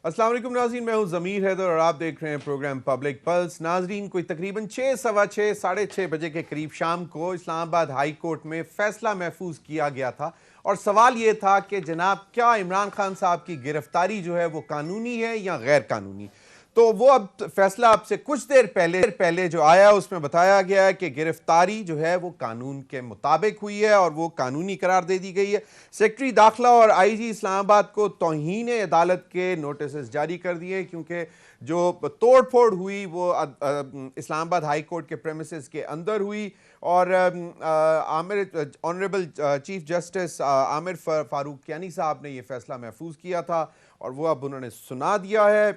السلام علیکم ناظرین، میں ہوں ضمیر حیدر اور آپ دیکھ رہے ہیں پروگرام پبلک پلس۔ ناظرین، کوئی تقریباً 6 سوا 6 ساڑھے 6 بجے کے قریب شام کو اسلام آباد ہائی کورٹ میں فیصلہ محفوظ کیا گیا تھا، اور سوال یہ تھا کہ جناب کیا عمران خان صاحب کی گرفتاری جو ہے وہ قانونی ہے یا غیر قانونی؟ تو وہ اب فیصلہ اب سے کچھ دیر پہلے جو آیا اس میں بتایا گیا ہے کہ گرفتاری جو ہے وہ قانون کے مطابق ہوئی ہے اور وہ قانونی قرار دے دی گئی ہے۔ سیکرٹری داخلہ اور آئی جی اسلام آباد کو توہین عدالت کے نوٹسز جاری کر دیے، کیونکہ جو توڑ پھوڑ ہوئی وہ اسلام آباد ہائی کورٹ کے پریمیسز کے اندر ہوئی، اور آنریبل چیف جسٹس عامر فاروق کیانی صاحب نے یہ فیصلہ محفوظ کیا تھا اور وہ اب انہوں نے سنا دیا ہے۔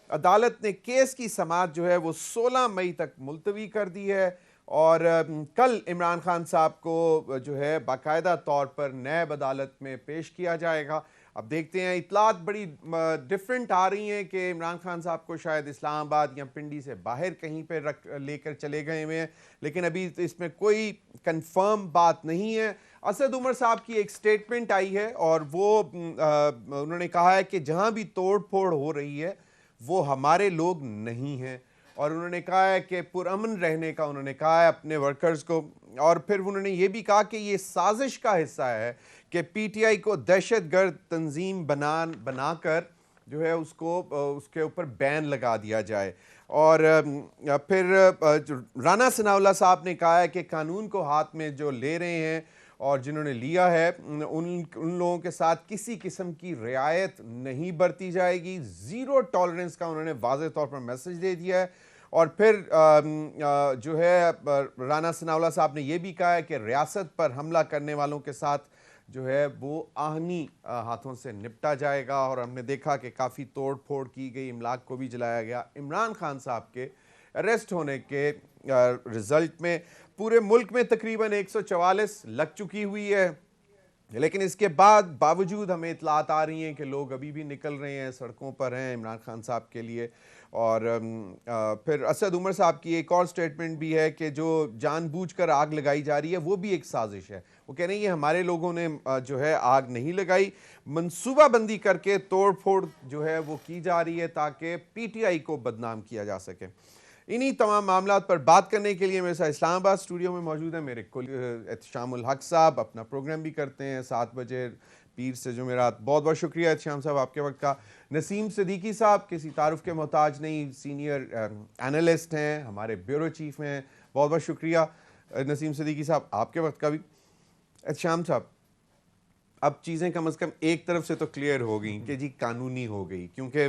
عدالت نے کیس کی سماعت جو ہے وہ 16 مئی تک ملتوی کر دی ہے، اور کل عمران خان صاحب کو جو ہے باقاعدہ طور پر نیب عدالت میں پیش کیا جائے گا۔ اب دیکھتے ہیں، اطلاعات بڑی ڈیفرنٹ آ رہی ہیں کہ عمران خان صاحب کو شاید اسلام آباد یا پنڈی سے باہر کہیں پہ لے کر چلے گئے ہوئے ہیں، لیکن ابھی اس میں کوئی کنفرم بات نہیں ہے۔ اسد عمر صاحب کی ایک سٹیٹمنٹ آئی ہے اور وہ انہوں نے کہا ہے کہ جہاں بھی توڑ پھوڑ ہو رہی ہے وہ ہمارے لوگ نہیں ہیں، اور انہوں نے کہا ہے کہ پرامن رہنے کا انہوں نے کہا ہے اپنے ورکرز کو، اور پھر انہوں نے یہ بھی کہا کہ یہ سازش کا حصہ ہے کہ پی ٹی آئی کو دہشت گرد تنظیم بنا کر جو ہے اس کے اوپر بین لگا دیا جائے۔ اور پھر رانا ثناء اللہ صاحب نے کہا ہے کہ قانون کو ہاتھ میں جو لے رہے ہیں اور جنہوں نے لیا ہے ان لوگوں کے ساتھ کسی قسم کی رعایت نہیں برتی جائے گی، زیرو ٹالرنس کا انہوں نے واضح طور پر میسج دے دیا ہے۔ اور پھر جو ہے رانا ثناء اللہ صاحب نے یہ بھی کہا ہے کہ ریاست پر حملہ کرنے والوں کے ساتھ جو ہے وہ آہنی ہاتھوں سے نپٹا جائے گا، اور ہم نے دیکھا کہ کافی توڑ پھوڑ کی گئی، املاک کو بھی جلایا گیا۔ عمران خان صاحب کے اریسٹ ہونے کے رزلٹ میں پورے ملک میں تقریباً 144 لگ چکی ہوئی ہے، لیکن اس کے باوجود ہمیں اطلاعات آ رہی ہیں کہ لوگ ابھی بھی نکل رہے ہیں، سڑکوں پر ہیں عمران خان صاحب کے لیے۔ اور پھر اسد عمر صاحب کی ایک اور سٹیٹمنٹ بھی ہے کہ جو جان بوجھ کر آگ لگائی جا رہی ہے وہ بھی ایک سازش ہے۔ وہ کہہ رہے ہیں یہ ہمارے لوگوں نے جو ہے آگ نہیں لگائی، منصوبہ بندی کر کے توڑ پھوڑ جو ہے وہ کی جا رہی ہے تاکہ پی ٹی آئی کو بدنام کیا جا سکے۔ انہی تمام معاملات پر بات کرنے کے لیے میرے ساتھ اسلام آباد اسٹوڈیو میں موجود ہیں میرے احتشام الحق صاحب، اپنا پروگرام بھی کرتے ہیں 7 بجے پیر سے جمعرات۔ بہت بہت شکریہ احتشام صاحب آپ کے وقت کا۔ نسیم صدیقی صاحب کسی تعارف کے محتاج نہیں، سینئر اینالسٹ ہیں، ہمارے بیورو چیف ہیں، بہت بہت شکریہ نسیم صدیقی صاحب آپ کے وقت کا بھی۔ احتشام صاحب، اب چیزیں کم از کم ایک طرف سے تو کلیئر ہو گئیں کہ جی قانونی ہو گئی، کیونکہ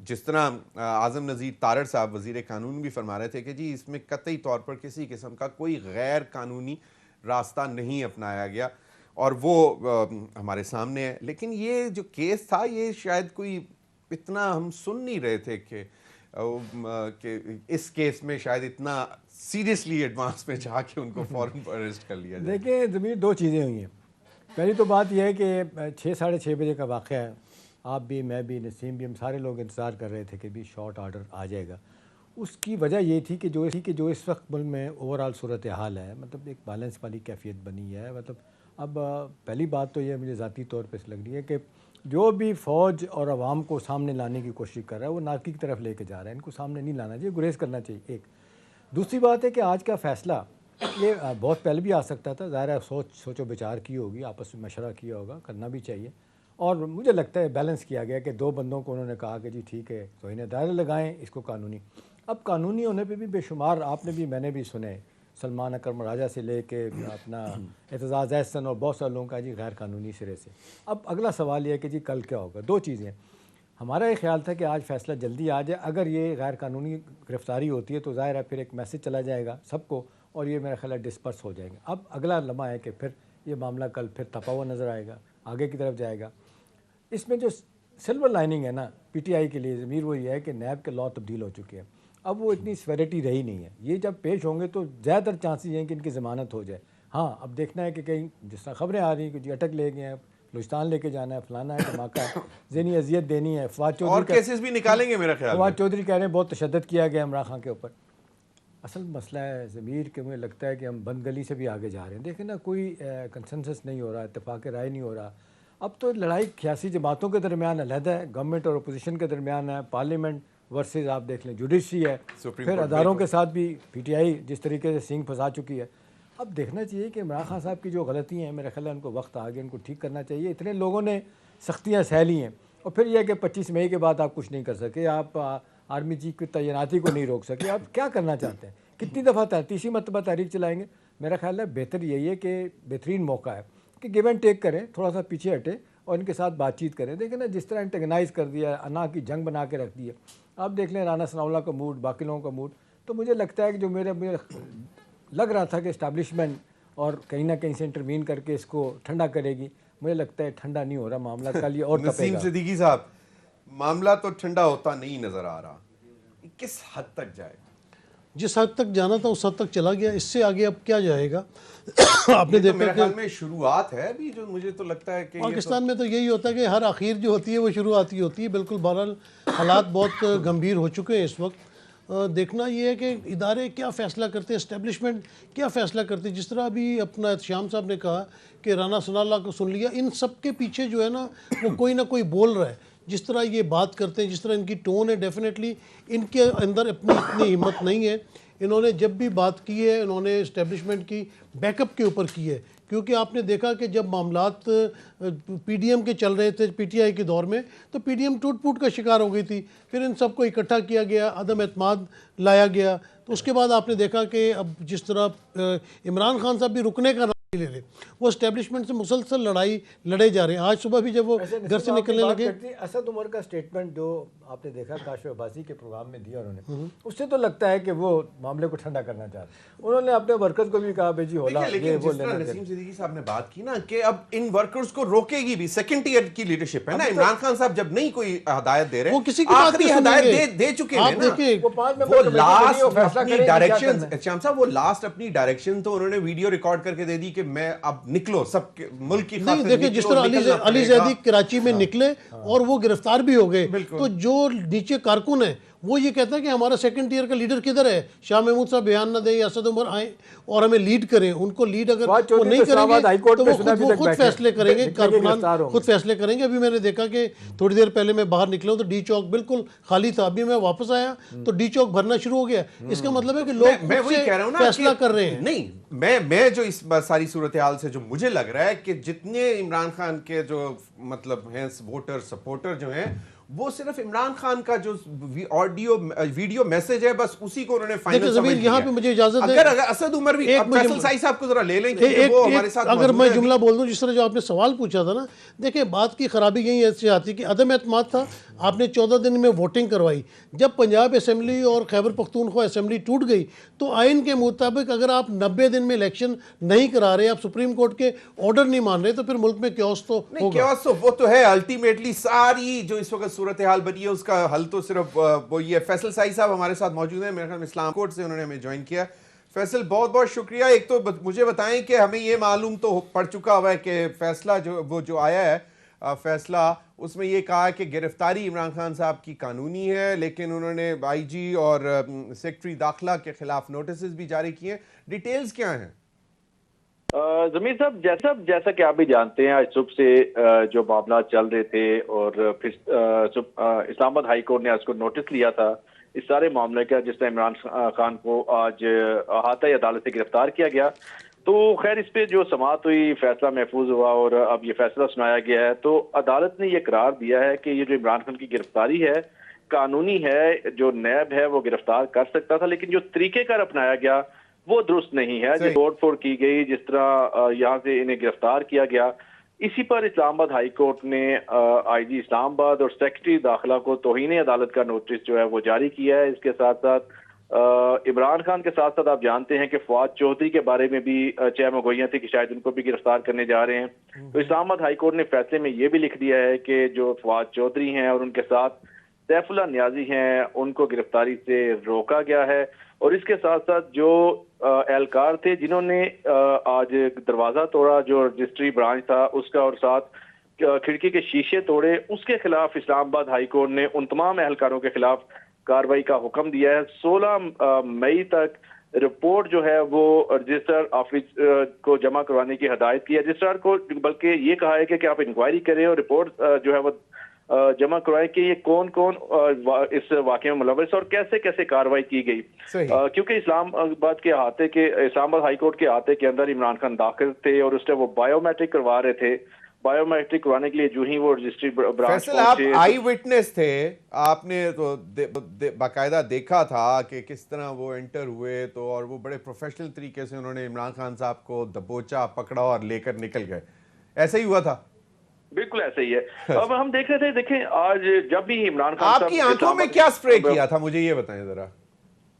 جس طرح اعظم نذیر تارڑ صاحب وزیر قانون بھی فرما رہے تھے کہ جی اس میں قطعی طور پر کسی قسم کا کوئی غیر قانونی راستہ نہیں اپنایا گیا، اور وہ ہمارے سامنے ہے۔ لیکن یہ جو کیس تھا یہ شاید کوئی اتنا ہم سن نہیں رہے تھے کہ اس کیس میں شاید اتنا سیریسلی ایڈوانس میں جا کے ان کو فوراً اریسٹ کر لیا جائے۔ دیکھیں ضمیر، دو چیزیں ہوئی ہیں۔ پہلی تو بات یہ ہے کہ 6 ساڑھے 6 بجے کا واقعہ ہے، آپ بھی، میں بھی، نسیم بھی، ہم سارے لوگ انتظار کر رہے تھے کہ بھی شارٹ آرڈر آ جائے گا۔ اس کی وجہ یہ تھی کہ جو اس وقت ملک میں اوورآل صورتحال ہے، مطلب ایک بیلنس والی کیفیت بنی ہے۔ مطلب اب پہلی بات تو یہ مجھے ذاتی طور پہ لگ رہی ہے کہ جو بھی فوج اور عوام کو سامنے لانے کی کوشش کر رہا ہے وہ ناکی کی طرف لے کے جا رہا ہے، ان کو سامنے نہیں لانا چاہیے، گریز کرنا چاہیے۔ ایک دوسری بات ہے کہ آج کا فیصلہ یہ بہت پہلے بھی آ سکتا تھا، ظاہر ہے سوچ و بچار کی ہوگی، آپس میں مشورہ کیا ہوگا، کرنا بھی چاہیے، اور مجھے لگتا ہے بیلنس کیا گیا کہ 2 بندوں کو انہوں نے کہا کہ جی ٹھیک ہے تو انہیں دائرے لگائیں اس کو قانونی۔ اب قانونی ہونے پہ بھی بے شمار آپ نے بھی میں نے بھی سنے، سلمان اکرم راجہ سے لے کے اپنا اعتزاز احسن اور بہت سارے لوگوں کا جی غیر قانونی سرے سے۔ اب اگلا سوال یہ ہے کہ جی کل کیا ہوگا۔ 2 چیزیں، ہمارا یہ خیال تھا کہ آج فیصلہ جلدی آ جائے، اگر یہ غیر قانونی گرفتاری ہوتی ہے تو ظاہر ہے پھر ایک میسج چلا جائے گا سب کو، اور یہ میرا خیال ہے ڈسپرس ہو جائیں گے۔ اب اگلا لمحہ ہے کہ پھر یہ معاملہ کل پھر تپا ہوا نظر آئے گا، آگے کی طرف جائے گا۔ اس میں جو سلور لائننگ ہے نا پی ٹی آئی کے لیے ضمیر، وہ یہ ہے کہ نیب کے لاء تبدیل ہو چکے ہیں، اب وہ اتنی سیویرٹی رہی نہیں ہے، یہ جب پیش ہوں گے تو زیادہ تر چانسز ہیں کہ ان کی ضمانت ہو جائے۔ ہاں اب دیکھنا ہے کہ کہیں جس طرح خبریں آ رہی ہیں کہ جی اٹک لے گئے ہیں، بلوچستان لے کے جانا ہے، فلانا ہے، دھماکہ ہے، ذہنی اذیت دینی ہے، فواد چودھری اور کیسز بھی نکالیں گے میرا خیال میں۔ فواد چودھری کہہ رہے ہیں بہت تشدد کیا گیا عمران خان کے اوپر۔ اصل مسئلہ ہے ضمیر کہ مجھے لگتا ہے کہ ہم بند گلی سے بھی آگے جا رہے ہیں۔ دیکھیں نا، کوئی کنسنسس نہیں ہو رہا، اتفاق رائے نہیں ہو رہا۔ اب تو لڑائی سیاسی جماعتوں کے درمیان علیحدہ ہے، گورنمنٹ اور اپوزیشن کے درمیان ہے، پارلیمنٹ ورسز آپ دیکھ لیں جوڈیشری ہے، پھر اداروں کے ساتھ بھی پی ٹی آئی جس طریقے سے سینگ پھنسا چکی ہے. اب دیکھنا چاہیے کہ عمران خان صاحب کی جو غلطیاں ہیں میرے خیال ہے ان کو وقت آ گیا، ان کو ٹھیک کرنا چاہیے. اتنے لوگوں نے سختیاں سہ لی ہیں، اور پھر یہ کہ 25 مئی کے بعد آپ کچھ نہیں کر سکے، آپ آرمی چیف کی تعیناتی کو نہیں روک سکے. آپ کیا کرنا چاہتے ہیں؟ کتنی دفعہ تیسری مرتبہ تحریک چلائیں گے؟ میرا خیال ہے بہتر یہی ہے کہ بہترین موقع ہے کہ گیو اینڈ ٹیک کریں، تھوڑا سا پیچھے ہٹیں اور ان کے ساتھ بات چیت کریں. دیکھیں نا جس طرح انٹیگنائز کر دیا، انا کی جنگ بنا کے رکھ دی ہے. آپ دیکھ لیں رانا ثناء اللہ کا موڈ، باقی لوگوں کا موڈ. تو مجھے لگتا ہے کہ جو مجھے لگ رہا تھا کہ اسٹیبلشمنٹ اور کہیں نہ کہیں سے انٹروین کر کے اس کو ٹھنڈا کرے گی، مجھے لگتا ہے ٹھنڈا نہیں ہو رہا معاملہ. کل یہ اور تپے نسیم گا. صدیقی صاحب، معاملہ تو ٹھنڈا ہوتا نہیں نظر آ رہا، کس حد تک جائے؟ جس حد تک جانا تھا اس حد تک چلا گیا، اس سے آگے اب کیا جائے گا؟ آپ نے دیکھا میرے کہ خیال میں شروعات ہے ابھی، جو مجھے تو لگتا ہے کہ پاکستان میں تو یہی ہوتا ہے کہ ہر آخر جو ہوتی ہے وہ شروعاتی ہوتی ہے. بالکل بہرحال حالات بہت گمبھیر ہو چکے ہیں اس وقت. دیکھنا یہ ہے کہ ادارے کیا فیصلہ کرتے ہیں، اسٹیبلشمنٹ کیا فیصلہ کرتے ہیں. جس طرح ابھی اپنا احتشام صاحب نے کہا کہ رانا ثناء اللہ کو سن لیا، ان سب کے پیچھے جو ہے نا وہ کوئی نہ کوئی بول رہا ہے. جس طرح یہ بات کرتے ہیں، جس طرح ان کی ٹون ہے، ڈیفینیٹلی ان کے اندر اپنی اتنی ہمت نہیں ہے. انہوں نے جب بھی بات کی ہے انہوں نے اسٹیبلشمنٹ کی بیک اپ کے اوپر کی ہے. کیونکہ آپ نے دیکھا کہ جب معاملات پی ڈی ایم کے چل رہے تھے پی ٹی آئی کے دور میں، تو پی ڈی ایم ٹوٹ پھوٹ کا شکار ہو گئی تھی. پھر ان سب کو اکٹھا کیا گیا، عدم اعتماد لایا گیا. تو اس کے بعد آپ نے دیکھا کہ اب جس طرح عمران خان صاحب بھی رکنے کا نام لے لے، وہ اسٹیبلشمنٹ سے مسلسل لڑائی لڑے جا رہے ہیں. آج صبح بھی جب وہ گھر سے نکلنے لگے، اسد عمر کا سٹیٹمنٹ جو آپ نے دیکھا کاشف عباسی کے پروگرام میں دیا انہوں نے، اس سے تو لگتا ہے کہ وہ معاملے کو ٹھنڈا کرنا چاہتے ہیں. انہوں نے اپنے ورکرز کو بھی کہا بھائی جی ہولا لیکن یہ وہ جس طرح لینا. نسیم صدیقی صاحب نے بات کی نا کہ اب ان ورکرز کو روکے گی بھی، سیکنڈ ٹیئر کی لیڈرشپ ہے نا. عمران خان صاحب جب نہیں کوئی ہدایت دے رہے، وہ کسی کی بات آخری نہیں سنیں ہدایت گے. دے چکے آپ ہیں نا. دیکھیں وہ لاسٹ اپنی ڈائریکشن، شام صاحب وہ لاسٹ اپنی ڈائریکشن تو انہوں نے ویڈیو ریکارڈ کر کے دے دی کہ میں اب نکلو سب ملک کی خاطر. دیکھیں جس طرح علی زیدی کراچی میں نکلے اور وہ گرفتار بھی ہو گئے، تو جو نیچے کارکن ہے وہ یہ کہتا ہے کہ ہمارا سیکنڈ ٹیئر کا لیڈر کدھر ہے؟ شاہ محمود صاحب بیان نہ دیں یا اسد عمر آئیں اور ہمیں لیڈ کریں. ان کو لیڈ اگر وہ نہیں کریں گے تو وہ خود فیصلے کریں گے، کارکنان خود فیصلے کریں گے. ابھی میں نے دیکھا کہ تھوڑی دیر پہلے میں باہر نکلا ہوں تو ڈی چوک بالکل خالی تھا. ابھی میں واپس آیا تو ڈی چوک بھرنا شروع ہو گیا. اس کا مطلب ہے کہ لوگ خود سے فیصلہ کر رہے ہیں. نہیں، میں جو اس ساری صورتحال سے جو مجھے لگ رہا ہے کہ جتنے عمران خان کے جو مطلب ہیں ووٹر سپورٹر جو ہیں، وہ صرف عمران خان کا جو آڈیو ویڈیو میسج ہے بس اسی کو انہوں نے فائنل سمجھ لیا. یہاں پہ مجھے اجازت ہے، اگر اسد عمر بھی فیصل سائی صاحب کو ذرا لے لیں کہ وہ ہمارے ساتھ اگر میں جملہ بول دوں جس طرح جو آپ نے سوال پوچھا تھا نا، دیکھیں بات کی خرابی یہی ایسے آتی کہ عدم اعتماد تھا. آپ نے 14 دن میں ووٹنگ کروائی. جب پنجاب اسمبلی اور خیبر پختونخوا اسمبلی ٹوٹ گئی تو آئین کے مطابق اگر آپ 90 دن میں الیکشن نہیں کرا رہے، آپ سپریم کورٹ کے آرڈر نہیں مان رہے، تو پھر ملک میں کیوس تو ہوگا. کیوس وہ تو ہے. الٹیمیٹلی ساری جو اس وقت صورتحال بنی ہے اس کا حل تو صرف وہ یہ. فیصل سائی صاحب ہمارے ساتھ موجود ہیں، میرے خیال میں اسلام کوٹ سے انہوں نے ہمیں جوائن کیا. فیصل بہت بہت شکریہ. ایک تو مجھے بتائیں کہ ہمیں یہ معلوم تو پڑ چکا ہوا ہے کہ فیصلہ جو آیا ہے فیصلہ، اس میں یہ کہا ہے کہ گرفتاری عمران خان صاحب کی قانونی ہے، لیکن انہوں نے آئی جی اور سیکرٹری داخلہ کے خلاف نوٹسز بھی جاری کیے ہیں. ڈیٹیلز کیا ہیں؟ ضمیر صاحب جیسا کہ آپ بھی جانتے ہیں، آج صبح سے جو معاملات چل رہے تھے اور پھر اسلام آباد ہائی کورٹ نے آج کو نوٹس لیا تھا اس سارے معاملے کا، جس طرح عمران خان کو آج احاطہ عدالت سے گرفتار کیا گیا. تو خیر اس پہ جو سماعت ہوئی، فیصلہ محفوظ ہوا اور اب یہ فیصلہ سنایا گیا ہے. تو عدالت نے یہ قرار دیا ہے کہ یہ جو عمران خان کی گرفتاری ہے قانونی ہے، جو نیب ہے وہ گرفتار کر سکتا تھا، لیکن جو طریقہ کار اپنایا گیا وہ درست نہیں ہے. جو توڑ پھوڑ کی گئی، جس طرح یہاں سے انہیں گرفتار کیا گیا، اسی پر اسلام آباد ہائی کورٹ نے آئی جی اسلام آباد اور سیکرٹری داخلہ کو توہین عدالت کا نوٹس جو ہے وہ جاری کیا ہے. اس کے ساتھ ساتھ عمران خان کے ساتھ ساتھ آپ جانتے ہیں کہ فواد چودھری کے بارے میں بھی چہم گوئیاں تھی کہ شاید ان کو بھی گرفتار کرنے جا رہے ہیں. تو اسلام آباد ہائی کورٹ نے فیصلے میں یہ بھی لکھ دیا ہے کہ جو فواد چودھری ہیں اور ان کے ساتھ سیف اللہ نیازی ہیں، ان کو گرفتاری سے روکا گیا ہے. اور اس کے ساتھ ساتھ جو اہلکار تھے جنہوں نے آج دروازہ توڑا، جو رجسٹری برانچ تھا اس کا، اور ساتھ کھڑکی کے شیشے توڑے، اس کے خلاف اسلام آباد ہائی کورٹ نے ان تمام اہلکاروں کے خلاف کارروائی کا حکم دیا ہے. 16 مئی تک رپورٹ جو ہے وہ رجسٹر آفس کو جمع کروانے کی ہدایت کی ہے رجسٹرار کو، بلکہ یہ کہا ہے کہ آپ انکوائری کریں اور رپورٹ جو ہے وہ جمع کروائیں کہ یہ کون کون اس واقعے میں ملوث اور کیسے کیسے کاروائی کی گئی، کیونکہ اسلام آباد کے احاطے کے اسلام آباد ہائی کورٹ کے احاطے کے اندر عمران خان داخل تھے اور اس نے وہ بایو میٹرک کروا رہے تھے. بایو میٹرک کروانے کے لیے جو ہی وہ رجسٹری برانچ فیصل آپ آئی وٹنس تھے، آپ نے تو باقاعدہ دیکھا تھا کہ کس طرح وہ انٹر ہوئے، تو اور وہ بڑے پروفیشنل طریقے سے انہوں نے عمران خان صاحب کو دبوچا، پکڑا اور لے کر نکل گئے. ایسا ہی ہوا تھا؟ بالکل ایسا ہی ہے. اب ہم دیکھ رہے تھے، دیکھیں آج جب بھی عمران خان آپ کی آنکھوں میں کیا سپرے کیا تھا، مجھے یہ بتائیں ذرا.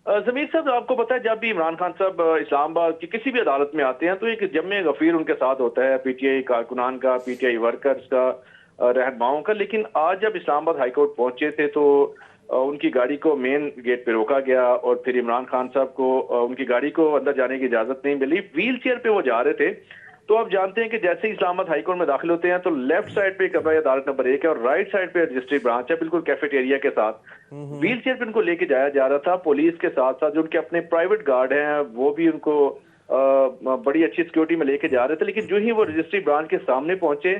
ضمیر صاحب آپ کو پتا ہے جب بھی عمران خان صاحب اسلام آباد کی کسی بھی عدالت میں آتے ہیں تو ایک جمع غفیر ان کے ساتھ ہوتا ہے، پی ٹی آئی کارکنان کا، پی ٹی آئی ورکرز کا، رہنماؤں کا. لیکن آج جب اسلام آباد ہائی کورٹ پہنچے تھے تو ان کی گاڑی کو مین گیٹ پہ روکا گیا اور پھر عمران خان صاحب کو ان کی گاڑی کو اندر جانے کی اجازت نہیں ملی. ویل چیئر پہ وہ جا رہے تھے. تو آپ جانتے ہیں کہ جیسے ہی اسلام آباد ہائی کورٹ میں داخل ہوتے ہیں تو لیفٹ سائڈ پہ کمرہ عدالت نمبر 1 ہے اور رائٹ سائڈ پہ رجسٹری برانچ ہے، بالکل کیفیٹیریا کے ساتھ. ویل چیئر پہ ان کو لے کے جایا جا رہا تھا. پولیس کے ساتھ ساتھ جو ان کے اپنے پرائیویٹ گارڈ ہیں وہ بھی ان کو بڑی اچھی سیکیورٹی میں لے کے جا رہے تھے. لیکن جو ہی وہ رجسٹری برانچ کے سامنے پہنچے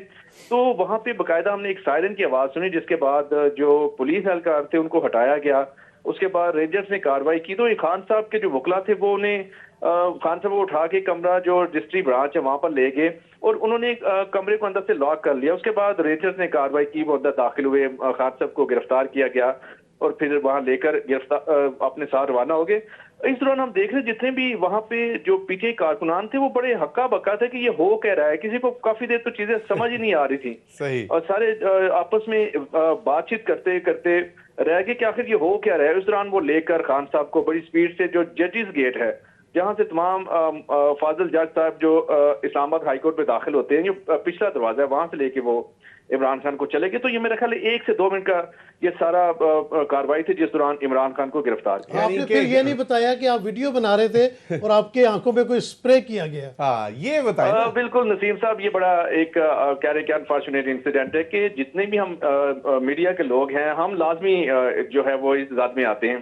تو وہاں پہ باقاعدہ ہم نے ایک سائرن کی آواز سنی، جس کے بعد جو پولیس اہلکار تھے ان کو ہٹایا گیا. اس کے بعد رینجرز نے کاروائی کی تو خان صاحب کے جو وکلا تھے وہ انہیں خان صاحب کو اٹھا کے کمرہ جو رجسٹری برانچ ہے وہاں پر لے گئے اور انہوں نے کمرے کو اندر سے لاک کر لیا. اس کے بعد رینجرز نے کاروائی کی، وہ اندر داخل ہوئے، خان صاحب کو گرفتار کیا گیا اور پھر وہاں لے کر اپنے ساتھ روانہ ہو گئے. اس دوران ہم دیکھ رہے جتنے بھی وہاں پہ جو پی ٹی آئی کارکنان تھے وہ بڑے ہکا بکا تھے کہ یہ ہو کہہ رہا ہے. کسی کو کافی دیر تو چیزیں سمجھ ہی نہیں آ رہی تھی اور سارے آپس میں بات چیت کرتے کرتے رہ گئے کہ آخر یہ ہو کیا رہا ہے. اس دوران وہ لے کر خان صاحب کو بڑی سپیڈ سے جو ججز گیٹ ہے جہاں سے تمام فاضل جج صاحب جو اسلام آباد ہائی کورٹ میں داخل ہوتے ہیں، یہ پچھلا دروازہ ہے، وہاں سے لے کے وہ عمران خان کو چلے گئے. تو یہ میرا خیال ہے 1 سے 2 منٹ کا یہ سارا کاروائی تھی جس دوران عمران خان کو گرفتار کیا. آپ نے پھر یہ نہیں بتایا کہ آپ ویڈیو بنا رہے تھے اور آپ کے آنکھوں پہ کوئی سپرے کیا گیا. ہاں یہ بتائیں. بالکل نسیم صاحب، یہ بڑا ایک کہہ رہے کہ انفارچونیٹ انسیڈنٹ ہے کہ جتنے بھی ہم میڈیا کے لوگ ہیں ہم لازمی جو ہے وہ اس ذات میں آتے ہیں.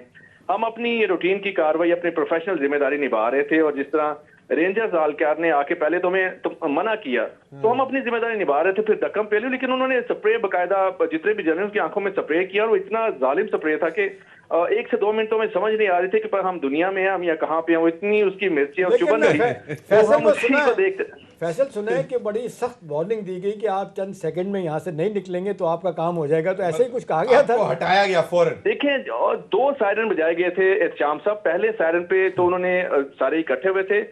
ہم اپنی روٹین کی کاروائی اپنی پروفیشنل ذمہ داری نبھا رہے تھے اور جس طرح رینجرز اہلکار نے آ کے پہلے تو ہمیں منع کیا تو ہم اپنی ذمہ داری نبھا رہے تھے، پھر دکم پہلے، لیکن انہوں نے سپرے باقاعدہ جتنے بھی جرنلز کی آنکھوں میں سپرے کیا اور وہ اتنا ظالم سپرے تھا کہ 1 سے 2 منٹوں میں سمجھ نہیں آ رہی تھی کہ ہم دنیا میں ہیں ہم یا کہاں پہ ہیں. وہ اتنی اس کی مرچیں اور چبھن رہی. فیصل سنا ہے کہ بڑی سخت وارننگ دی گئی کہ آپ چند سیکنڈ میں یہاں سے نہیں نکلیں گے تو آپ کا کام ہو جائے گا، تو ایسے ہی کچھ کہا گیا تھا، ہٹایا گیا فوراً. دیکھیں 2 سائرن بجائے گئے تھے احتشام صاحب. پہلے سائرن پہ تو انہوں نے سارے اکٹھے ہوئے تھے،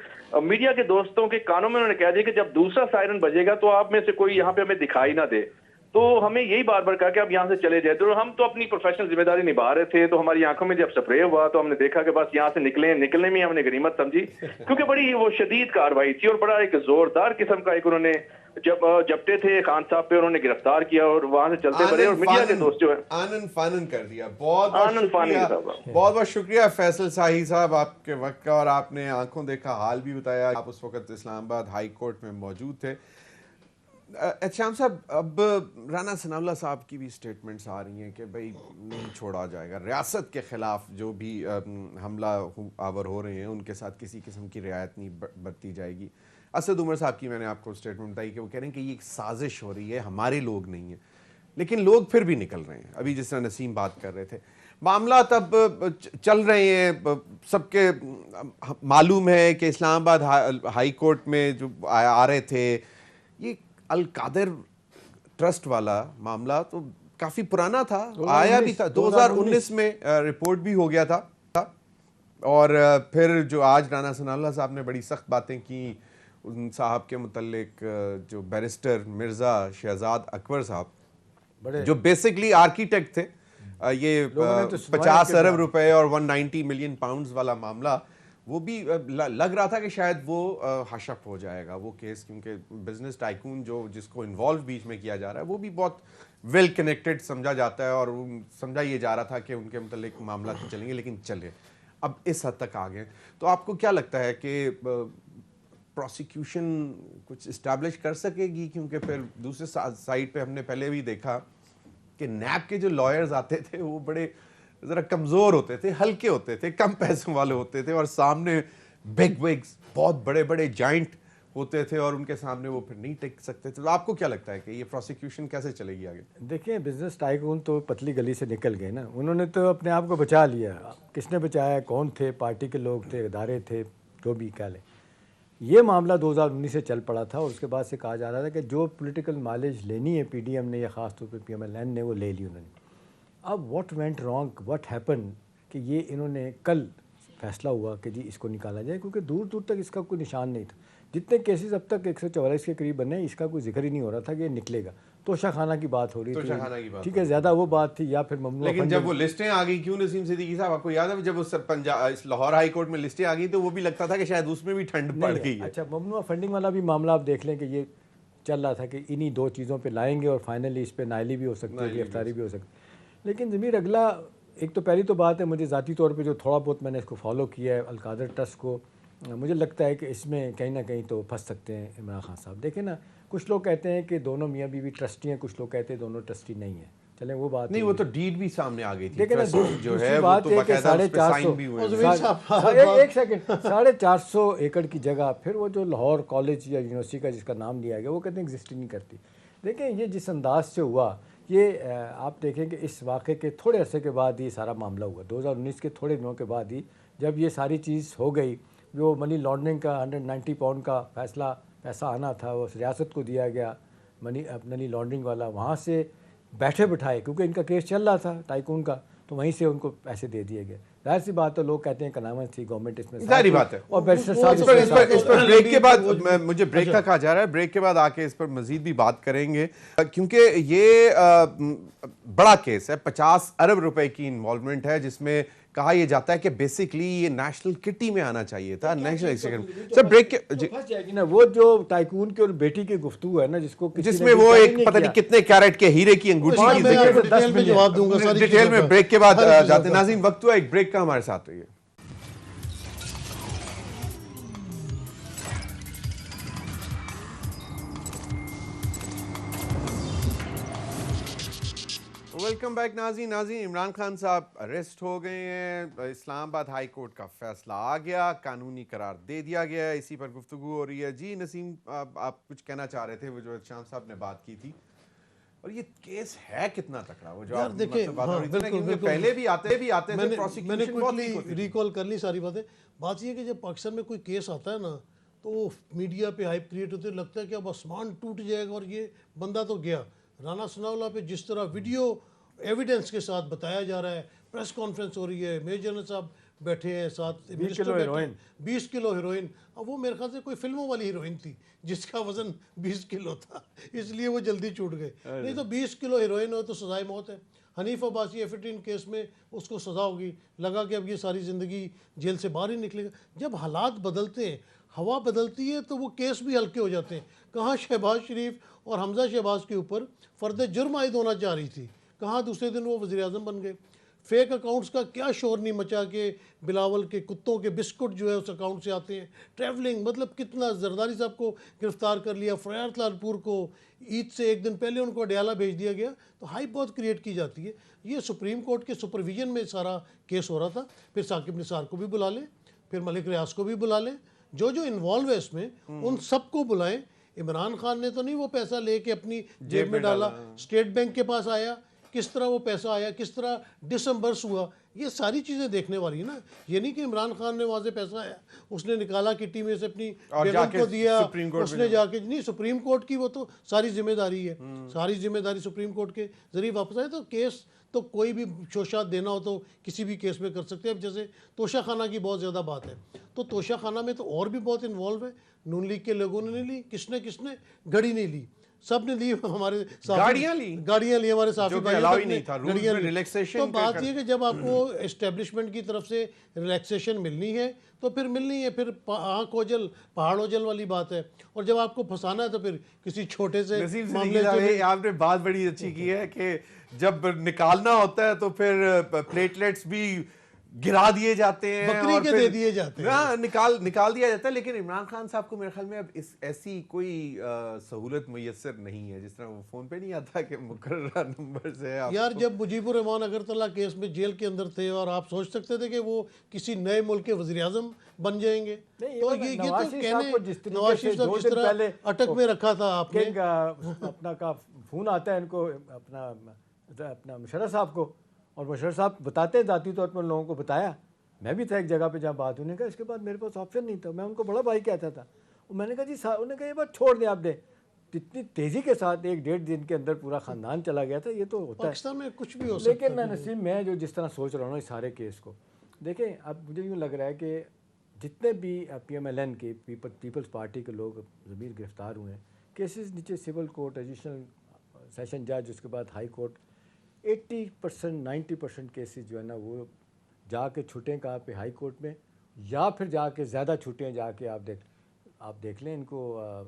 میڈیا کے دوستوں کے کانوں میں انہوں نے کہہ دیا کہ جب دوسرا سائرن بجے گا تو آپ میں سے کوئی یہاں پہ ہمیں دکھائی نہ دے. تو ہمیں یہی بار بار کہا کہ آپ یہاں سے چلے جائیں. تو ہم تو اپنی پروفیشنل ذمہ داری نبھا رہے تھے تو ہماری آنکھوں میں جب سپرے ہوا تو ہم نے دیکھا کہ بس یہاں سے نکلنے میں ہم نے غنیمت سمجھی، کیونکہ بڑی وہ شدید کاروائی تھی اور بڑا ایک زوردار قسم کا ایک انہوں نے جب جپٹے تھے خان صاحب پہ انہوں نے گرفتار کیا اور وہاں سے چلتے بڑے اور میڈیا کے دوست جو ہیں آنن فانن کر دیا. بہت بہت شکریہ فیصل ساہی صاحب آپ کے وقت کا، اور آپ نے آنکھوں دیکھا حال بھی بتایا. آپ اس وقت اسلام آباد ہائی کورٹ میں موجود تھے. احتشام صاحب، اب رانا ثناء اللہ صاحب کی بھی سٹیٹمنٹس آ رہی ہیں کہ بھائی نہیں چھوڑا جائے گا، ریاست کے خلاف جو بھی حملہ آور ہو رہے ہیں ان کے ساتھ کسی قسم کی رعایت نہیں برتی جائے گی. اسد عمر صاحب کی میں نے آپ کو سٹیٹمنٹ بتائی کہ وہ کہہ رہے ہیں کہ یہ ایک سازش ہو رہی ہے، ہمارے لوگ نہیں ہیں، لیکن لوگ پھر بھی نکل رہے ہیں. ابھی جس طرح نسیم بات کر رہے تھے، معاملات اب چل رہے ہیں، سب کے معلوم ہے کہ اسلام آباد ہائی کورٹ میں جو آ رہے تھے، یہ القادر ٹرسٹ والا معاملہ تو کافی پرانا تھا، آیا بھی تھا 2019 میں رپورٹ بھی ہو گیا تھا. اور پھر جو آج رانا ثناء اللہ صاحب نے بڑی سخت باتیں کی ان صاحب کے متعلق، جو بیرسٹر مرزا شہزاد اکبر صاحب جو بیسکلی آرکیٹیکٹ تھے، یہ 50 ارب روپے اور 190 ملین پاؤنڈز والا معاملہ، وہ بھی لگ رہا تھا کہ شاید وہ حشپ ہو جائے گا وہ کیس، کیونکہ بزنس ٹائکون جو جس کو انوالو بیچ میں کیا جا رہا ہے وہ بھی بہت ویل کنیکٹڈ سمجھا جاتا ہے، اور سمجھا یہ جا رہا تھا کہ ان کے متعلق معاملات چلیں گے، لیکن چلے اب اس حد تک آ گئے. تو آپ کو کیا لگتا ہے کہ پروسیکیوشن کچھ اسٹیبلش کر سکے گی؟ کیونکہ پھر دوسرے سائڈ پہ ہم نے پہلے بھی دیکھا کہ نیب کے جو لائرز آتے تھے وہ بڑے ذرا کمزور ہوتے تھے, ہلکے ہوتے تھے, کم پیسوں والے ہوتے تھے, اور سامنے بگ وگز بہت بڑے بڑے جائنٹ ہوتے تھے اور ان کے سامنے وہ پھر نہیں ٹک سکتے تھے. تو آپ کو کیا لگتا ہے کہ یہ پروسیکیوشن کیسے چلے گی آگے؟ دیکھیں بزنس ٹائکون تو پتلی گلی سے نکل گئے نا, انہوں نے تو اپنے آپ کو بچا لیا. کس نے بچایا؟ کون تھے؟ پارٹی کے لوگ تھے, ادارے تھے, جو بھی کہہ لیں. یہ معاملہ 2019 سے چل پڑا تھا اور اس کے بعد سے کہا جا رہا تھا کہ جو پولیٹیکل مائلیج لینی ہے پی ڈی ایم نے یا خاص طور پہ پی ایم ایل این نے وہ لے لی انہوں نے. اب what went wrong, what happen کہ یہ انہوں نے کل فیصلہ ہوا کہ جی اس کو نکالا جائے, کیونکہ دور دور تک اس کا کوئی نشان نہیں تھا. جتنے کیسز اب تک 144 کے قریب بنے, اس کا کوئی ذکر ہی نہیں ہو رہا تھا کہ یہ نکلے گا. توشہ خانہ کی بات ہو رہی تھی, ٹھیک ہے, زیادہ وہ بات تھی, یا پھر ممنوع. لیکن جب وہ لسٹیں آ گئی, کیوں نسیم صدیقی صاحب, آپ کو یاد ہے جب اس لاہور ہائی کورٹ میں لسٹیں آ گئی تو وہ بھی لگتا تھا کہ شاید اس میں بھی ٹھنڈ پڑ گئی ہے. اچھا, ممنوع فنڈنگ والا بھی معاملہ آپ دیکھ لیں کہ یہ چل رہا تھا کہ انہی دو چیزوں پہ لائیں گے اور فائنلی اس پہ نائلی بھی ہو سکتی ہے, گرفتاری بھی ہو سکتی ہے. لیکن ضمیر اگلا, ایک تو پہلی تو بات ہے, مجھے ذاتی طور پہ جو تھوڑا بہت میں نے اس کو فالو کیا ہے القادر ٹرسٹ کو, مجھے لگتا ہے کہ اس میں کہیں نہ کہیں تو پھنس سکتے ہیں عمران خان صاحب. دیکھیں نا, کچھ لوگ کہتے ہیں کہ دونوں میاں بیوی ٹرسٹی ہیں, کچھ لوگ کہتے ہیں دونوں ٹرسٹی نہیں ہیں. چلیں وہ بات نہیں, وہ تو ڈیڈ بھی سامنے آ گئی تھی. دیکھیں نا, جو ہے وہ بات تو ہے کہ باقاعدہ اس پہ سائن بھی ہوئے. ایک سیکنڈ, 450 ایکڑ کی جگہ, پھر وہ جو لاہور کالج یا یونیورسٹی کا جس کا نام لیا گیا وہ کہتے ہیں ایگزسٹ نہیں کرتی. دیکھیں یہ جس انداز سے ہوا, یہ آپ دیکھیں کہ اس واقعے کے تھوڑے عرصے کے بعد یہ سارا معاملہ ہوا, 2019 کے تھوڑے دنوں کے بعد ہی جب یہ ساری چیز ہو گئی, جو منی لانڈرنگ کا 190 پاؤنڈ کا پیسہ آنا تھا وہ ریاست کو دیا گیا, منی لانڈرنگ والا, وہاں سے بیٹھے بٹھائے, کیونکہ ان کا کیس چل رہا تھا ٹائکون کا, تو وہیں سے ان کو پیسے دے دیے گئے. ظاہر سی بات ہے, لوگ کہتے ہیں کناوینس تھی گورنمنٹ اس میں, ظاہری بات ہے. اور بیرسٹر صاحب اس پر بریک کے بعد, مجھے بریک کا کہا جا رہا ہے, بریک کے بعد آ کے اس پر مزید بھی بات کریں گے, کیونکہ یہ بڑا کیس ہے, 50 ارب روپے کی انوالومنٹ ہے, جس میں کہا یہ جاتا ہے کہ بیسکلی یہ نیشنل کٹی میں آنا چاہیے تھا. نیشنل سر بریک پھنس جائے گی نا, وہ جو ٹائکون کی اور بیٹی کی گفتگو ہے نا, جس میں وہ ایک پتہ نہیں کتنے کیرٹ کے ہیرے کی انگوٹھی کی ڈیٹیل میں جواب دوں گا, ڈیٹیل میں بریک کے بعد جاتے ہیں. ناظرین وقت ہوا ایک بریک کا, ہمارے ساتھ ہوئیے. ویلکم بیک ناظرین. عمران خان صاحب اریسٹ ہو گئے ہیں, اسلام آباد ہائی کورٹ کا فیصلہ آ گیا, قانونی قرار دے دیا گیا ہے, اسی پر گفتگو ہو رہی ہے. جی نسیم, آپ کچھ کہنا چاہ رہے تھے, وہ جو شام صاحب نے بات کی تھی, اور یہ کیس ہے کتنا تکڑا, وہ جو آپ پہلے بھی آتے تھے, میں نے کوئکلی ریکال کر لی ساری باتیں. بات یہ کہ جب پاکستان میں کوئی کیس آتا ہے نا, تو میڈیا پہ ہائپ کریٹ ہوتے, لگتا ہے کہ اب آسمان ٹوٹ جائے گا اور یہ بندہ تو گیا. رانا ثناءاللہ پہ جس طرح ویڈیو ایویڈنس کے ساتھ بتایا جا رہا ہے, پریس کانفرنس ہو رہی ہے, میجر جنرل صاحب بیٹھے ہیں ساتھ, 20 کلو ہیروئن. اب وہ میرے خیال سے کوئی فلموں والی ہیروئن تھی جس کا وزن 20 کلو تھا, اس لیے وہ جلدی چھوٹ گئے. نہیں تو 20 کلو ہیروئن ہو تو سزائے موت ہے. حنیف عباسی F18 کیس میں اس کو سزا ہوگی, لگا کہ اب یہ ساری زندگی جیل سے باہر ہی نکلے گا. جب حالات بدلتے ہیں, ہوا بدلتی ہے, تو وہ کیس بھی ہلکے ہو جاتے ہیں. کہاں شہباز شریف اور حمزہ شہباز کے اوپر فرد جرم عائد ہونا چاہ رہی تھی, کہاں دوسرے دن وہ وزیر اعظم بن گئے. فیک اکاؤنٹس کا کیا شور نہیں مچا کہ بلاول کے کتوں کے بسکٹ جو ہے اس اکاؤنٹ سے آتے ہیں. ٹریولنگ مطلب کتنا, زرداری صاحب کو گرفتار کر لیا, فریات لال پور کو عید سے ایک دن پہلے ان کو اڈیالہ بھیج دیا گیا. تو ہائپ بہت کریٹ کی جاتی ہے. یہ سپریم کورٹ کے سپرویژن میں سارا کیس ہو رہا تھا. پھر ثاقب نثار کو بھی بلا لیں, پھر ملک ریاض کو بھی بلا لیں, جو انوالو ہے اس میں ان سب کو بلائیں. عمران خان نے تو نہیں وہ پیسہ لے کے اپنی جیب میں ڈالا, اسٹیٹ بینک کے پاس آیا, کس طرح وہ پیسہ آیا, کس طرح ڈسمبرس ہوا, یہ ساری چیزیں دیکھنے والی نا. یہ نہیں کہ عمران خان نے وہاں سے پیسہ آیا, اس نے نکالا کٹی میں سے اپنی بیگم کو دیا, اس نے جا کے, نہیں سپریم کورٹ کی وہ تو ساری ذمہ داری ہے, ساری ذمہ داری سپریم کورٹ کے ذریعے واپس آئے. تو کیس تو کوئی بھی شوشات دینا ہو تو کسی بھی کیس میں کر سکتے ہیں. اب جیسے توشہ خانہ کی بہت زیادہ بات ہے, تو توشہ خانہ میں تو اور بھی بہت انوالو ہے. نون لیگ کے لوگوں نے نہیں لی, کس نے گھڑی نہیں لی, سب نے لی, ہمارے گاڑیاں لی ہمارے صحافی بھائی. تو بات یہ کہ جب آپ کو اسٹیبلشمنٹ کی طرف سے ریلیکسیشن ملنی ہے تو پھر ملنی ہے, پھر آنکھ اوجل پہاڑ اوجل والی بات ہے. اور جب آپ کو پھنسانا ہے تو پھر کسی چھوٹے سے معاملے سے. آپ نے بات بڑی اچھی کی ہے کہ جب نکالنا ہوتا ہے تو پھر پلیٹلیٹس بھی گرا دیے جاتے ہیں بکری اور کے پھر دے دیے جاتے ہیں. ہاں نکال دیا جاتا ہے. لیکن عمران خان صاحب کو میرے خیال میں اب ایسی کوئی سہولت میسر نہیں ہے, جس طرح وہ فون پہ نہیں آتا کہ مقررہ نمبر سے آپ یار جب مجیب الرحمان اگرتلہ کیس میں جیل کے اندر تھے اور آپ سوچ سکتے تھے کہ وہ کسی نئے ملک کے وزیر اعظم بن جائیں گے, تو یہ تو کہنے نواز شریف صاحب جس طرح اٹک میں رکھا تھا آپ نے اپنا کا فون آتا ہے ان کو اپنا مشرف صاحب کو, اور مشرف صاحب بتاتے ہیں ذاتی طور پر ان لوگوں کو بتایا. میں بھی تھا ایک جگہ پہ جہاں بات ہونے کا, اس کے بعد میرے پاس آپشن نہیں تھا, میں ان کو بڑا بھائی کہتا تھا. میں نے کہا جی انہوں نے کہا یہ بات چھوڑ دیں آپ دیں. اتنی تیزی کے ساتھ 1-1.5 دن کے اندر پورا خاندان چلا گیا تھا. یہ تو ہوتا ہے پاکستان میں کچھ بھی ہو سکتا ہے. لیکن نسیم میں جو جس طرح سوچ رہا ہوں اس سارے کیس کو دیکھیں, اب مجھے یوں لگ رہا ہے کہ جتنے بھی پی ایم ایل این کے پیپلز پارٹی کے لوگ ضمیر گرفتار ہوئے ہیں, کیسز نیچے سول کورٹ, ایڈیشنل سیشن جج, اس کے بعد ہائی کورٹ, 80% 90% کیسز جو ہے نا وہ جا کے چھٹیں کہاں پہ, ہائی کورٹ میں, یا پھر جا کے زیادہ چھٹیں جا کے آپ دیکھ لیں ان کو,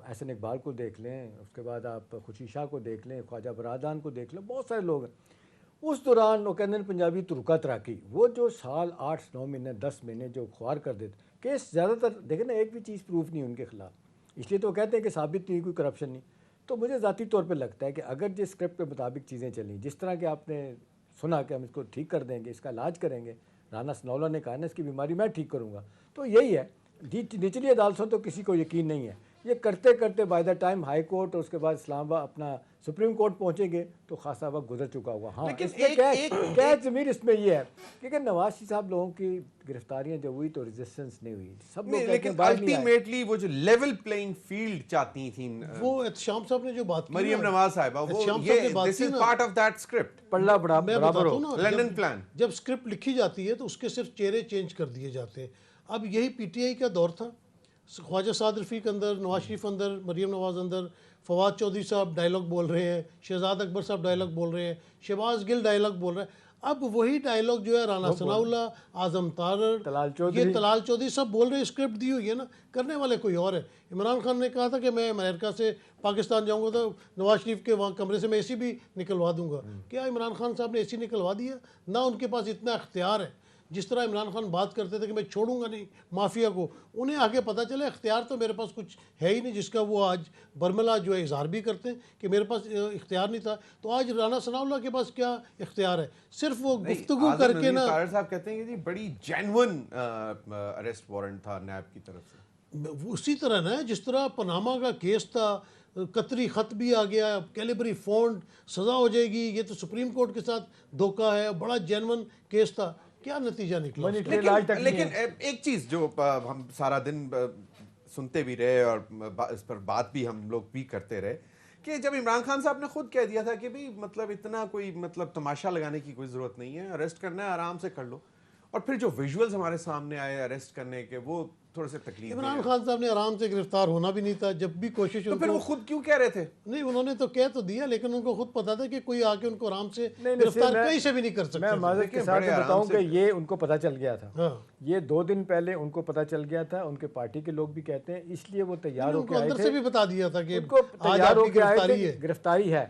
احسن اقبال کو دیکھ لیں, اس کے بعد آپ خوشی شاہ کو دیکھ لیں, خواجہ برادان کو دیکھ لیں, بہت سارے لوگ ہیں. اس دوران وہ کہتے ہیں پنجابی تو رکا تراکی, وہ جو سال 8-9 مہینے 10 مہینے جو خوار کر دیتے کیس, زیادہ تر دیکھیں نا ایک بھی چیز پروف نہیں ان کے خلاف, اس لیے تو وہ کہتے ہیں کہ ثابت نہیں کوئی کرپشن نہیں. تو مجھے ذاتی طور پہ لگتا ہے کہ اگر جس اسکرپٹ کے مطابق چیزیں چلیں, جس طرح کہ آپ نے سنا کہ ہم اس کو ٹھیک کر دیں گے, اس کا علاج کریں گے, رانا ثناءاللہ نے کہا نا اس کی بیماری میں ٹھیک کروں گا, تو یہی ہے. نچلی عدالتوں تو کسی کو یقین نہیں ہے. یہ کرتے کرتے by the time high court اور اس کے بعد اسلام آباد اپنا سپریم کورٹ پہنچیں گے تو خاصا وقت گزر چکا ہوگا. ہاں کیا ضمیر اس میں یہ ہے کہ نواز شریف صاحب لوگوں کی گرفتاریاں جب ہوئی تو ریزسٹنس نہیں ہوئی, سب لوگ لیکن الٹیمیٹلی وہ جو لیول پلینگ فیلڈ چاہتی تھیں وہ احتشام صاحب نے جو بات کی, مریم نواز صاحبہ, وہ this is part of that script, پلڑا برابر ہو لندن پلان. جب اسکرپٹ لکھی جاتی ہے تو اس کے صرف چہرے چینج کر دیے جاتے ہیں. اب یہی پی ٹی آئی کا دور تھا, خواجہ سعد رفیق اندر, نواز شریف اندر, مریم نواز اندر, فواد چودھری صاحب ڈائلاگ بول رہے ہیں, شہزاد اکبر صاحب ڈائلاگ بول رہے ہیں, شہباز گل ڈائلاگ بول رہے ہیں. اب وہی ڈائلاگ جو ہے رانا ثناءاللہ, اعظم تارڑ, یہ طلال چودھری سب بول رہے ہیں. اسکرپٹ دی ہوئی ہے نا, کرنے والے کوئی اور ہے. عمران خان نے کہا تھا کہ میں امریکہ سے پاکستان جاؤں گا تو نواز شریف کے وہاں کمرے سے میں اے سی بھی نکلوا دوں گا. کیا عمران خان صاحب نے اے سی نکلوا دیا؟ نہ ان کے پاس اتنا اختیار ہے. جس طرح عمران خان بات کرتے تھے کہ میں چھوڑوں گا نہیں مافیا کو, انہیں آگے پتہ چلا اختیار تو میرے پاس کچھ ہے ہی نہیں, جس کا وہ آج برملا جو ہے اظہار بھی کرتے ہیں کہ میرے پاس اختیار نہیں تھا. تو آج رانا ثناءاللہ کے پاس کیا اختیار ہے؟ صرف وہ گفتگو کر کے نا. طاہر صاحب کہتے ہیں کہ جی بڑی جینون اریسٹ وارنٹ تھا نیب کی طرف سے. اسی طرح نا جس طرح پاناما کا کیس تھا, قطری خط بھی آ گیا, کیلیبری فونڈ, سزا ہو جائے گی, یہ تو سپریم کورٹ کے ساتھ دھوکہ ہے, بڑا جینون کیس تھا, کیا نتیجہ نکلا؟ لیکن ایک چیز جو ہم سارا دن سنتے بھی رہے اور اس پر بات بھی ہم لوگ بھی کرتے رہے کہ جب عمران خان صاحب نے خود کہہ دیا تھا کہ بھئی مطلب اتنا کوئی مطلب تماشا لگانے کی کوئی ضرورت نہیں ہے, اریسٹ کرنا ہے آرام سے کر لو, اور پھر جو ویژولز ہمارے سامنے آئے اریسٹ کرنے کے وہ تھوڑے سے تکلیف. عمران خان صاحب نے آرام سے گرفتار ہونا بھی نہیں تھا, جب بھی کوشش. تو پھر وہ خود کیوں کہہ رہے تھے؟ نہیں, انہوں نے تو کہہ تو دیا, لیکن ان کو خود پتا تھا کہ کوئی آ کے ان کو آرام سے گرفتار کہیں سے بھی نہیں کر سکتا. میں معذرت کے ساتھ بتاؤں کہ یہ ان کو پتا چل گیا تھا, یہ 2 دن پہلے ان کو پتا چل گیا تھا. ان کے پارٹی کے لوگ بھی کہتے ہیں اس لیے وہ تیار ہو کے آئے تھے, سے بھی بتا دیا تھا کہ ان کو تیار ہو کے آئے تھے, گرفتاری ہے.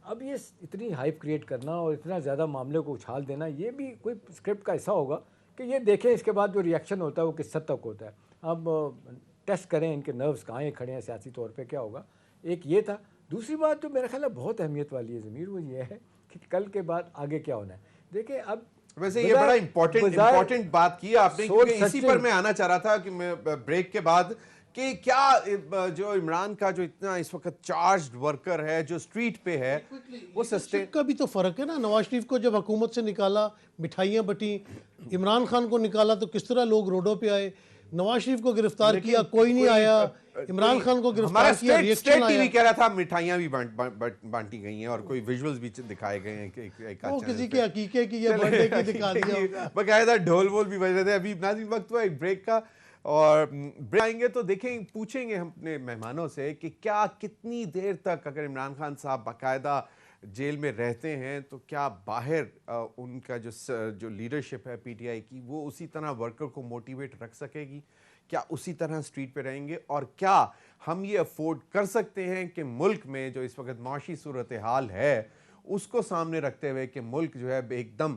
اب یہ اتنی ہائپ کریٹ کرنا اور اتنا زیادہ معاملے کو اچھال دینا, یہ بھی کوئی اسکرپٹ کا حصہ ہوگا کہ یہ دیکھیں اس کے بعد جو ریئیکشن ہوتا ہے وہ کس حد تک ہوتا ہے. اب ٹیسٹ کریں ان کے نروز کہاں کھڑے ہیں سیاسی طور پہ, کیا ہوگا. ایک یہ تھا. دوسری بات جو میرا خیال ہے بہت اہمیت والی ہے ضمیر, وہ یہ ہے کہ کل کے بعد آگے کیا ہونا ہے. دیکھیں اب ویسے یہ بڑا امپورٹنٹ بات کی آپ نے, کیونکہ اسی پر میں آنا چاہ رہا تھا کہ میں بریک کے بعد کہ کیا جو عمران کا جو اتنا اس وقت چارجڈ ورکر ہے جو اسٹریٹ پہ ہے وہ سسٹین کا بھی تو فرق ہے نا. نواز شریف کو جب حکومت سے نکالا مٹھائیاں بٹی, عمران خان کو نکالا تو کس طرح لوگ روڈوں پہ آئے. نواز شریف کو گرفتار کیا کوئی نہیں آیا, عمران خان کو گرفتار کیا ریئیکشن آیا. کہہ رہا تھا مٹھائیاں بھی بانٹی گئی ہیں اور کوئی ویژولز بھی دکھائے گئے ہیں, وہ کسی کے عقیقے کی یا برتھڈے کی دکھا دیا, باقاعدہ ڈھول وول بھی بج رہے تھے. ابھی ناظرین وقت ہوا ایک بریک کا, اور بریک آئیں گے تو دیکھیں پوچھیں گے ہم اپنے مہمانوں سے کہ کیا کتنی دیر تک اگر عمران خان صاحب باقاعدہ جیل میں رہتے ہیں تو کیا باہر ان کا جو لیڈرشپ ہے پی ٹی آئی کی وہ اسی طرح ورکر کو موٹیویٹ رکھ سکے گی, کیا اسی طرح اسٹریٹ پہ رہیں گے, اور کیا ہم یہ افورڈ کر سکتے ہیں کہ ملک میں جو اس وقت معاشی صورتحال ہے اس کو سامنے رکھتے ہوئے کہ ملک جو ہے ایک دم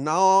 9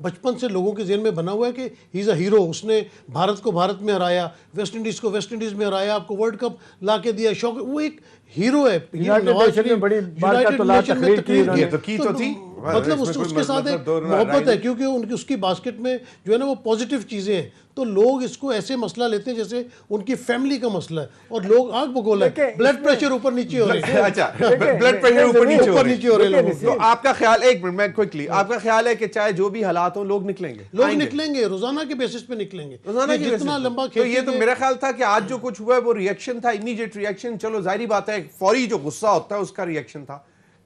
بچپن سے لوگوں کے ذہن میں بنا ہوا ہے کہ ہی از اے ہیرو, اس نے بھارت کو بھارت میں ہرایا, ویسٹ انڈیز کو ویسٹ انڈیز میں ہرایا, آپ کو ورلڈ کپ لا کے دیا, شوق, وہ ایک ہیرو ہے. مطلب اس کے ساتھ ایک محبت ہے, کیونکہ اس کی باسکٹ میں جو ہے نا وہ پازیٹیو چیزیں ہیں, تو لوگ اس کو ایسے مسئلہ لیتے ہیں جیسے ان کی فیملی کا مسئلہ ہے, اور لوگ آگ بگولا ہے, بلڈ پریشر اوپر نیچے ہو رہے ہیں. اچھا, بلڈ پریشر اوپر نیچے ہو رہے ہیں. تو آپ کا خیال, ایک منٹ میں کوئکلی, آپ کا خیال ہے کہ چاہے جو بھی حالات ہوں لوگ نکلیں گے؟ لوگ نکلیں گے, روزانہ کے بیسس پہ نکلیں گے, روزانہ کی جتنا لمبا تو یہ تو میرا خیال تھا کہ آج جو کچھ ہوا ہے وہ ریئیکشن تھا, امیڈیٹ ریئیکشن. چلو ظاہری بات ہے, فوری جو غصہ ہوتا ہے اس کا ریئیکشن تھا.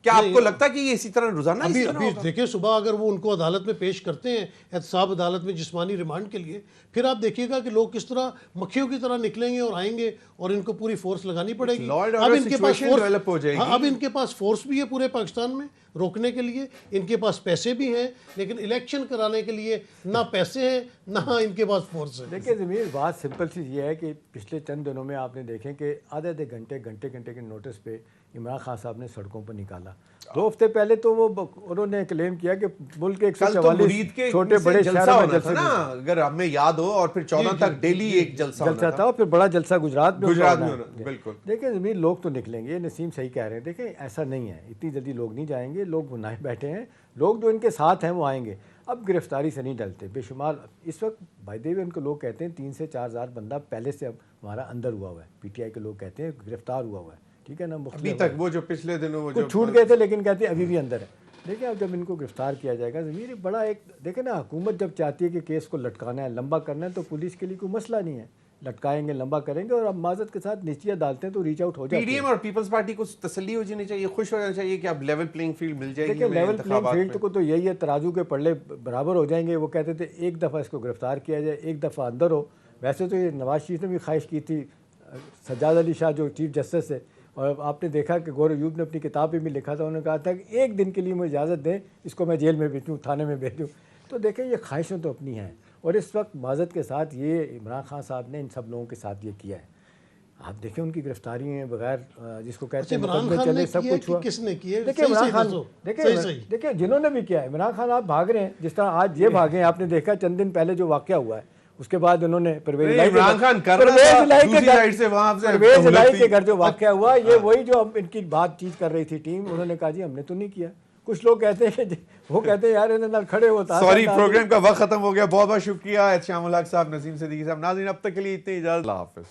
کیا آپ کو لگتا ہے کہ یہ اسی طرح روزانہ ابھی دیکھیں صبح اگر وہ ان کو عدالت میں پیش کرتے ہیں, احتساب عدالت میں جسمانی ریمانڈ کے لیے, پھر آپ دیکھیے گا کہ لوگ کس طرح مکھیوں کی طرح نکلیں گے اور آئیں گے, اور ان کو پوری فورس لگانی پڑے گی. اب ان کے پاس فورس بھی ہے پورے پاکستان میں روکنے کے لیے, ان کے پاس پیسے بھی ہیں, لیکن الیکشن کرانے کے لیے نہ پیسے ہیں نہ ان کے پاس فورس ہے. دیکھیں ضمیر, بات سمپل سی یہ ہے کہ پچھلے چند دنوں میں آپ نے دیکھیں کہ آدھے گھنٹے کے نوٹس پہ عمران خان صاحب نے سڑکوں پر نکالا. 2 ہفتے پہلے تو وہ انہوں نے کلیم کیا کہ ملک کے 144 چھوٹے بڑے شہروں میں جلسہ نا, اگر ہمیں یاد ہو, اور پھر 14 تک ڈیلی ایک جلسہ تھا, اور پھر بڑا جلسہ گجرات میں ہونا. بالکل. دیکھیں زمین, لوگ تو نکلیں گے, نسیم صحیح کہہ رہے ہیں. دیکھیں ایسا نہیں ہے, اتنی جلدی لوگ نہیں جائیں گے, لوگ بنائے بیٹھے ہیں, لوگ جو ان کے ساتھ ہیں وہ آئیں گے. اب گرفتاری سے نہیں ڈلتے, بے شمار اس وقت بائی دی وے ان کو لوگ کہتے ہیں 3 سے 4 ہزار بندہ پہلے سے اب ہمارا اندر ہوا ہوا ہے, پی ٹی آئی کے لوگ کہتے ہیں گرفتار ہوا ہوا ہے, ٹھیک ہے نا. ابھی تک وہ جو پچھلے دنوں وہ چھوٹ گئے تھے لیکن کہتے ہیں ابھی بھی اندر ہے. دیکھیں اب جب ان کو گرفتار کیا جائے گا, ضمیر بڑا ایک دیکھیں نا, حکومت جب چاہتی ہے کہ کیس کو لٹکانا ہے, لمبا کرنا ہے, تو پولیس کے لیے کوئی مسئلہ نہیں ہے, لٹکائیں گے, لمبا کریں گے, اور اب معذرت کے ساتھ نیچیاں ڈالتے ہیں تو ریچ آؤٹ ہو جاتے ہیں. پی ڈی ایم اور پیپلز پارٹی کو تسلی ہو جانی چاہیے, خوش ہو جانا چاہیے کہ اب لیول پلینگ فیلڈ مل جائے گی. دیکھیں لیول پلینگ فیلڈ کو تو یہی ہے, ترازو کے پلڑے برابر ہو جائیں گے. وہ کہتے تھے ایک دفعہ اس کو گرفتار کیا جائے, ایک دفعہ اندر ہو. ویسے تو یہ نواز شریف نے بھی خواہش کی تھی, سجاد علی شاہ جو چیف جسٹس ہے, اور آپ نے دیکھا کہ غور ایوب نے اپنی کتاب میں بھی لکھا تھا, انہوں نے کہا تھا کہ 1 دن کے لیے مجھے اجازت دیں, اس کو میں جیل میں بھیجوں, تھانے میں بھیجوں. تو دیکھیں یہ خواہشیں تو اپنی ہیں, اور اس وقت معذرت کے ساتھ یہ عمران خان صاحب نے ان سب لوگوں کے ساتھ یہ کیا ہے. آپ دیکھیں ان کی گرفتاری ہیں بغیر جس کو کہتے ہیں مقدمے چلے, سب کچھ ہوا. کس نے کیا؟ دیکھیں عمران خان, دیکھیں جنہوں نے بھی کیا ہے. عمران خان آپ بھاگ رہے ہیں, جس طرح آج یہ بھاگے ہیں, آپ نے دیکھا چند دن پہلے جو واقعہ ہوا ہے, اس کے بعد انہوں نے پرویز الہی کے گھر جو واقعہ ہوا, یہ وہی جو ان کی بات چیت کر رہی تھی ٹیم, انہوں نے کہا جی ہم نے تو نہیں کیا. کچھ لوگ کہتے ہیں وہ کہتے ہیں یار انہوں نے کھڑے ہوتا. سوری, پروگرام کا وقت ختم ہو گیا. بہت بہت شکریہ شام الحق صاحب, نسیم صدیقی صاحب. ناظرین اب تک کے لیے اتنی اجازت, اللہ حافظ.